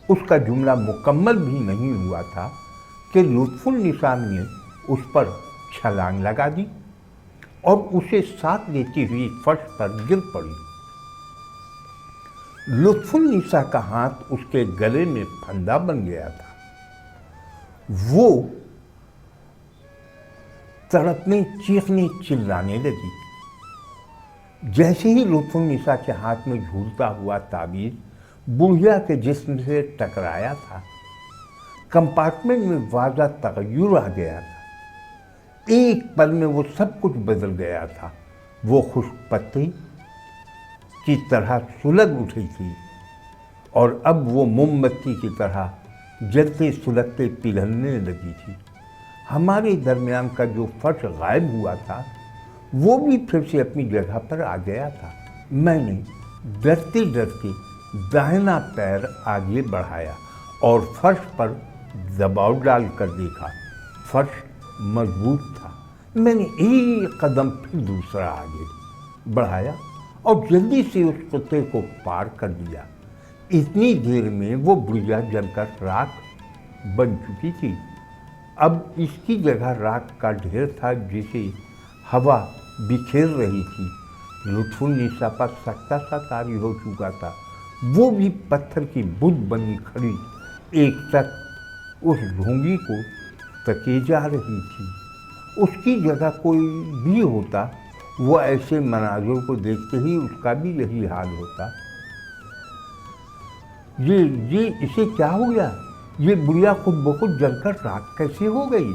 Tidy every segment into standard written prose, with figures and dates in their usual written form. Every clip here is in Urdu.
اس کا جملہ مکمل بھی نہیں ہوا تھا کہ لطفالنساء نے اس پر چھلانگ لگا دی اور اسے ساتھ لیتی ہوئی فرش پر گر پڑی۔ لطفالنساء کا ہاتھ اس کے گلے میں پھندا بن گیا تھا۔ وہ تڑپنے چیخنے چلانے لگی۔ جیسے ہی لطفالنساء کے ہاتھ میں جھولتا ہوا تعویذ بڑھیا کے جسم سے ٹکرایا تھا، کمپارٹمنٹ میں واضح تغیر آ گیا تھا۔ ایک پل میں وہ سب کچھ بدل گیا تھا۔ وہ خشک پتی کی طرح سلگ اٹھی تھی اور اب وہ موم بتی کی طرح جلتے سلگتے پگھلنے لگی تھی۔ ہمارے درمیان کا جو فرش غائب ہوا تھا وہ بھی پھر سے اپنی جگہ پر آ گیا تھا۔ میں نے ڈرتے ڈرتے داہنا پیر آگے بڑھایا اور فرش پر دباؤ ڈال کر دیکھا۔ فرش مضبوط تھا۔ میں نے ایک قدم پھر دوسرا آگے بڑھایا اور جلدی سے اس خطے کو پار کر دیا۔ اتنی دیر میں وہ بڑھیا جل کر راکھ بن چکی تھی۔ اب اس کی جگہ راکھ کا ڈھیر تھا جسے ہوا بکھیر رہی تھی۔ لطفالنساء پر سختہ سا طاری ہو چکا تھا۔ وہ بھی پتھر کی بت بنی کھڑی ایک تک اس ڈھونگی کو تکے جا رہی تھی۔ اس کی جگہ کوئی بھی ہوتا وہ ایسے مناظر کو دیکھتے ہی اس کا بھی یہی حال ہوتا۔ یہ اسے کیا ہو گیا؟ یہ بڑھیا خود بخود جل کر راکھ کیسے ہو گئی؟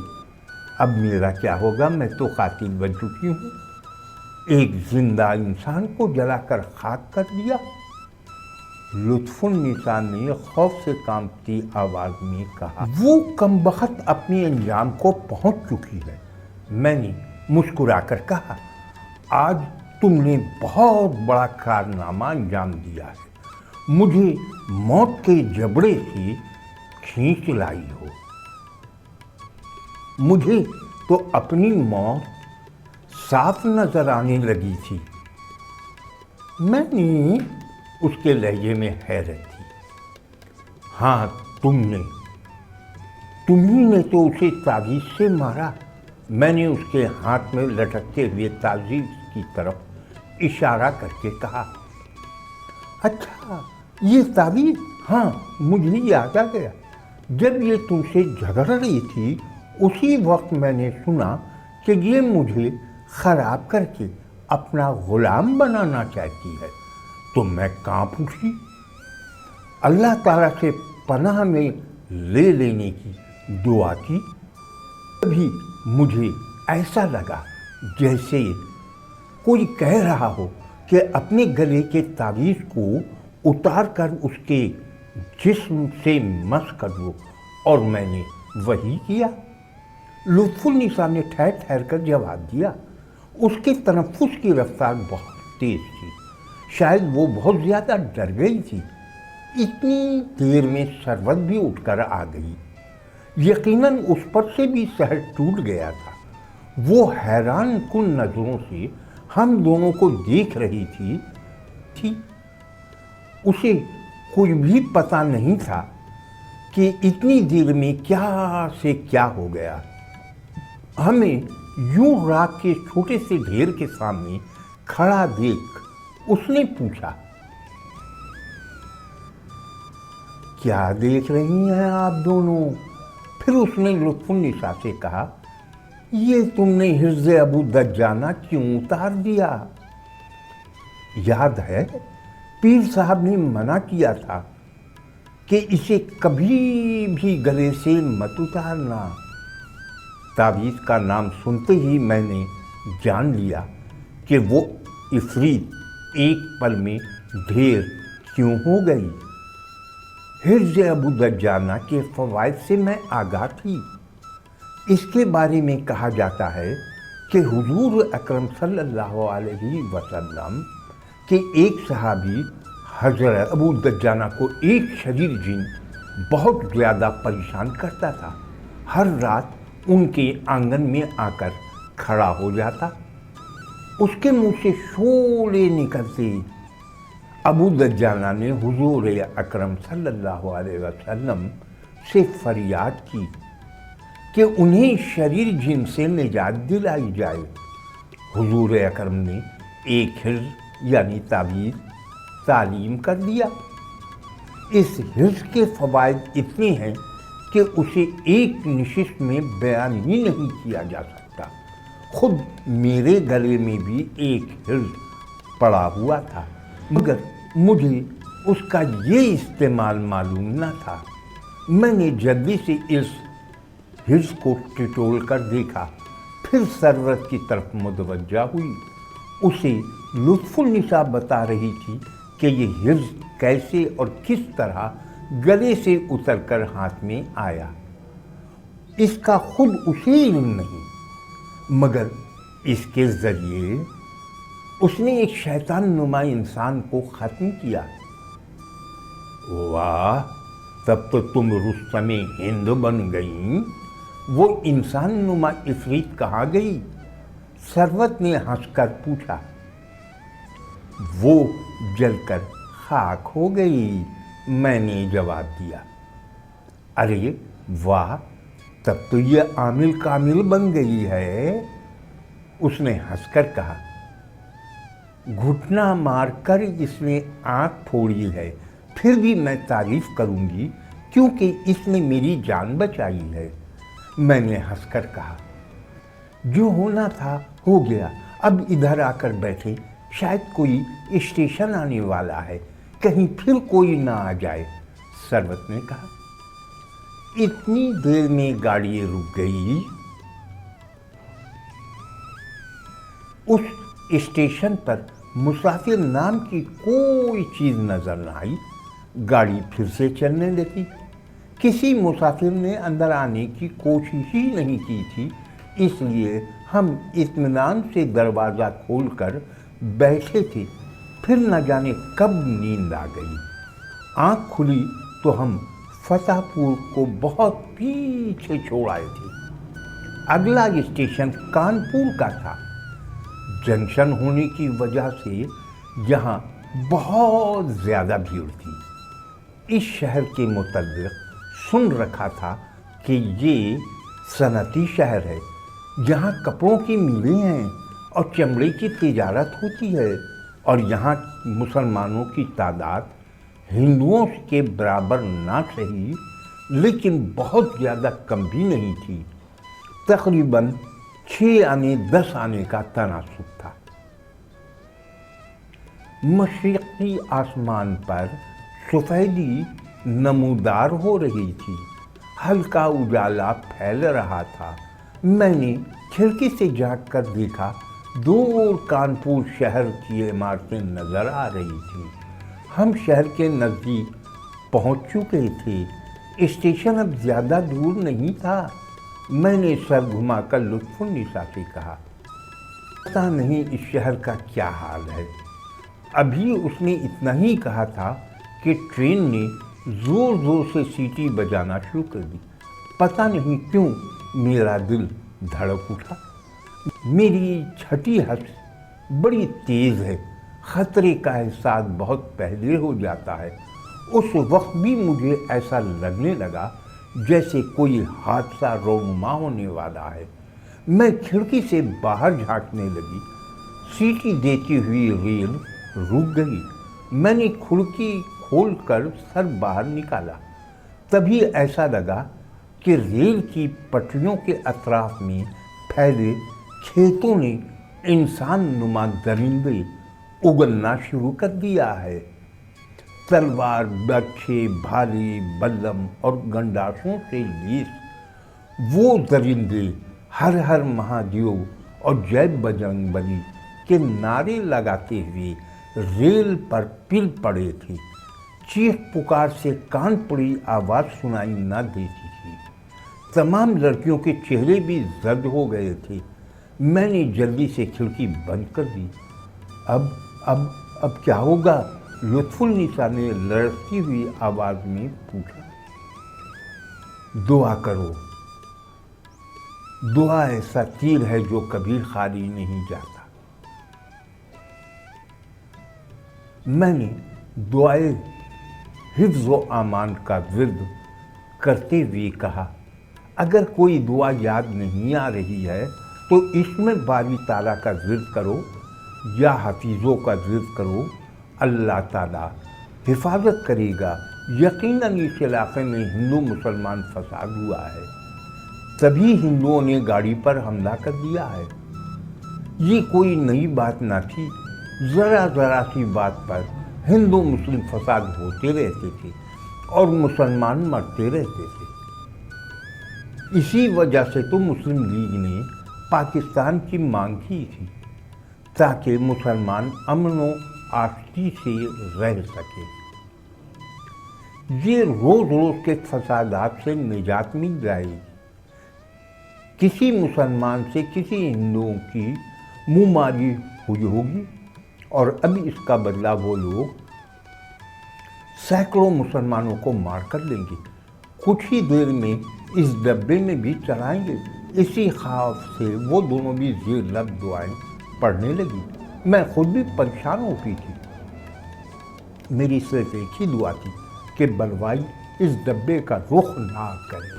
اب میرا کیا ہوگا؟ میں تو قاتل بن چکی ہوں۔ ایک زندہ انسان کو جلا کر خاک کر دیا۔ لطفالنساء نے خوف سے کانپتی آواز میں کہا۔ وہ کمبخت اپنے انجام کو پہنچ چکی ہے۔ میں نے مسکرا کر کہا، آج تم نے بہت بڑا کارنامہ انجام دیا ہے۔ مجھے موت کے جبڑے سے کھینچ لائی ہو۔ مجھے تو اپنی موت صاف نظر آنے لگی تھی۔ میں نے اس کے لہجے میں حیرت تھی۔ ہاں تمہیں نے تو اسے تعویذ سے مارا۔ میں نے اس کے ہاتھ میں لٹکتے ہوئے تعویذ کی طرف اشارہ کر کے کہا۔ اچھا یہ تعویذ؟ ہاں مجھے یاد آ گیا۔ جب یہ تم سے جھگڑ رہی تھی اسی وقت میں نے سنا کہ یہ مجھے خراب کر کے اپنا غلام بنانا چاہتی ہے، تو میں کانپ اٹھی۔ اللہ تعالیٰ سے پناہ میں لے لینے کی دعا کی۔ تبھی مجھے ایسا لگا جیسے کوئی کہہ رہا ہو کہ اپنے گلے کے تعویذ کو اتار کر اس کے جسم سے مس کر دو، اور میں نے وہی کیا۔ لطفالنساء نے ٹھہر ٹھہر کر جواب دیا۔ اس کے تنفس کی رفتار بہت تیز تھی۔ شاید وہ بہت زیادہ ڈر گئی تھی۔ اتنی دیر میں سرود بھی اٹھ کر آ گئی۔ یقیناً اس پر سے بھی سحر ٹوٹ گیا تھا۔ وہ حیران کن نظروں سے ہم دونوں کو دیکھ رہی تھی۔ اسے کوئی بھی پتہ نہیں تھا کہ اتنی دیر میں کیا سے کیا ہو گیا۔ ہمیں یوں راکھ کے چھوٹے سے ڈھیر کے سامنے کھڑا دیکھ اس نے پوچھا، کیا دیکھ رہی ہیں آپ دونوں؟ پھر اس نے لطفالنساء سے کہا، یہ تم نے حرز ابو دجانہ کیوں اتار دیا؟ یاد ہے پیر صاحب نے منع کیا تھا کہ اسے کبھی بھی گلے سے مت اتارنا۔ تعویذ کا نام سنتے ہی میں نے جان لیا کہ وہ عفریت ایک پل میں ڈھیر کیوں ہو گئی۔ حرز ابو دجانہ کے فوائد سے میں آگاہ تھی۔ اس کے بارے میں کہا جاتا ہے کہ حضور اکرم صلی اللہ علیہ وسلم کہ ایک صحابی حضرت ابو دجانہ کو ایک شریر جن بہت زیادہ پریشان کرتا تھا۔ ہر رات ان کے آنگن میں آ کر کھڑا ہو جاتا، اس کے منہ سے شعلے نکلتے، ابو دجانہ نے حضور اکرم صلی اللہ علیہ وسلم سے فریاد کی کہ انہیں شریر جن سے نجات دلائی جائے۔ حضور اکرم نے ایک حرز یعنی تعویذ تعلیم کر دیا۔ اس حرز کے فوائد اتنے ہیں کہ اسے ایک نشست میں بیان ہی نہیں کیا جا سکتا۔ خود میرے گلے میں بھی ایک حرز پڑا ہوا تھا، مگر مجھے اس کا یہ استعمال معلوم نہ تھا۔ میں نے جلدی سے اس حرز کو ٹٹول کر دیکھا، پھر سرورت کی طرف متوجہ ہوئی۔ اسے لطف النساء بتا رہی تھی کہ یہ حرز کیسے اور کس طرح گلے سے اتر کر ہاتھ میں آیا۔ اس کا خود اسے علم نہیں، مگر اس کے ذریعے اس نے ایک شیطان نما انسان کو ختم کیا۔ واہ، تب تو تم رستم ہند بن گئیں۔ وہ انسان نما عفریت کہاں گئی؟ سروت نے ہنس کر پوچھا۔ وہ جل کر خاک ہو گئی، میں نے جواب دیا۔ ارے واہ، تب تو یہ عامل کامل بن گئی ہے، اس نے ہنس کر کہا۔ گھٹنا مار کر اس نے آنکھ پھوڑی ہے، پھر بھی میں تعریف کروں گی کیونکہ اس نے میری جان بچائی ہے، میں نے ہنس کر کہا۔ جو ہونا تھا ہو گیا، اب ادھر آ کر بیٹھے، شاید کوئی اسٹیشن آنے والا ہے، کہیں پھر کوئی نہ آ جائے، سروت نے کہا۔ اتنی دیر میں گاڑی رک گئی۔ اس اسٹیشن پر مسافر نام کی کوئی چیز نظر نہ آئی۔ گاڑی پھر سے چلنے لگی۔ کسی مسافر نے اندر آنے کی کوشش ہی نہیں کی تھی، اس لیے ہم اطمینان سے دروازہ کھول کر بیٹھے تھے۔ پھر نہ جانے کب نیند آ گئی۔ آنکھ کھلی تو ہم فتح پور کو بہت پیچھے چھوڑ آئے تھے۔ اگلا اسٹیشن کانپور کا تھا۔ جنکشن ہونے کی وجہ سے یہاں بہت زیادہ بھیڑ تھی۔ اس شہر کے متعلق سن رکھا تھا کہ یہ صنعتی شہر ہے، یہاں کپڑوں کی ملیں ہیں اور چمڑے کی تجارت ہوتی ہے، اور یہاں مسلمانوں کی تعداد ہندوؤں کے برابر نہ صحیح لیکن بہت زیادہ کم بھی نہیں تھی، تقریباً 6 آنے 10 آنے کا تناسب تھا۔ مشرقی آسمان پر سفیدی نمودار ہو رہی تھی، ہلکا اجالا پھیل رہا تھا۔ میں نے کھڑکی سے جھانک کر دیکھا، دور کانپور شہر کی عمارتیں نظر آ رہی تھیں۔ ہم شہر کے نزدیک پہنچ چکے تھے، اسٹیشن اب زیادہ دور نہیں تھا۔ میں نے سر گھما کر لطف النساء سے کہا، پتہ نہیں اس شہر کا کیا حال ہے۔ ابھی اس نے اتنا ہی کہا تھا کہ ٹرین نے زور زور سے سیٹی بجانا شروع کر دی۔ پتہ نہیں کیوں میرا دل دھڑک اٹھا۔ میری چھٹی ہست بڑی تیز ہے، خطرے کا احساس بہت پہلے ہو جاتا ہے۔ اس وقت بھی مجھے ایسا لگنے لگا جیسے کوئی حادثہ رونما ہونے والا ہے۔ میں کھڑکی سے باہر جھانکنے لگی۔ سیٹی دیتی ہوئی ریل رک گئی۔ میں نے کھڑکی کھول کر سر باہر نکالا، تبھی ایسا لگا کہ ریل کی پٹریوں کے اطراف میں پھیلے کھیتوں نے انسان نما درندے اگلنا شروع کر دیا ہے۔ تلوار، برچھے، بھالے، بلم اور گنڈاسوں سے لیس وہ درندے ہر ہر مہادیو اور جے بجرنگ بلی کے نعرے لگاتے ہوئے ریل پر پل پڑے تھے۔ چیخ پکار سے کان پڑی آواز سنائی نہ دیتی تھی۔ تمام لڑکیوں کے چہرے بھی زرد ہو گئے تھے۔ میں نے جلدی سے کھڑکی بند کر دی۔ اب کیا ہوگا؟ لطف النساء نے لڑکتی ہوئی آواز میں پوچھا۔ دعا کرو، دعا ایسا تیر ہے جو کبھی خالی نہیں جاتا۔ میں نے دعائے حفظ و امان کا ورد کرتے ہوئے کہا اگر کوئی دعا یاد نہیں آ رہی ہے تو اس میں باری تعالیٰ کا ورد کرو یا حفیظوں کا ورد کرو، اللہ تعالیٰ حفاظت کرے گا۔ یقیناً اس علاقے میں ہندو مسلمان فساد ہوا ہے، تبھی ہندوؤں نے گاڑی پر حملہ کر دیا ہے۔ یہ کوئی نئی بات نہ تھی، ذرا سی بات پر ہندو مسلم فساد ہوتے رہتے تھے اور مسلمان مرتے رہتے تھے۔ اسی وجہ سے تو مسلم لیگ نے پاکستان کی مانگ کی تھی تاکہ مسلمان امن و آشتی سے رہ سکے۔ یہ روز کے فسادات سے نجات مل جائے گی۔ کسی مسلمان سے کسی ہندوؤں کی منہ ماری ہوئی ہوگی اور اب اس کا بدلہ وہ لوگ سینکڑوں مسلمانوں کو مار کر لیں گے، کچھ ہی دیر میں اس ڈبے میں بھی چلائیں گے۔ اسی خوف سے وہ دونوں بھی زیر لب دعائیں پڑھنے لگی۔ میں خود بھی پریشان ہو گئی تھی۔ میری صرف ایک ہی دعا تھی کہ بلوائی اس ڈبے کا رخ نہ کرے۔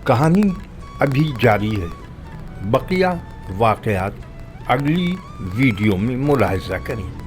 کہانی ابھی جاری ہے، بقیہ واقعات اگلی ویڈیو میں ملاحظہ کریں۔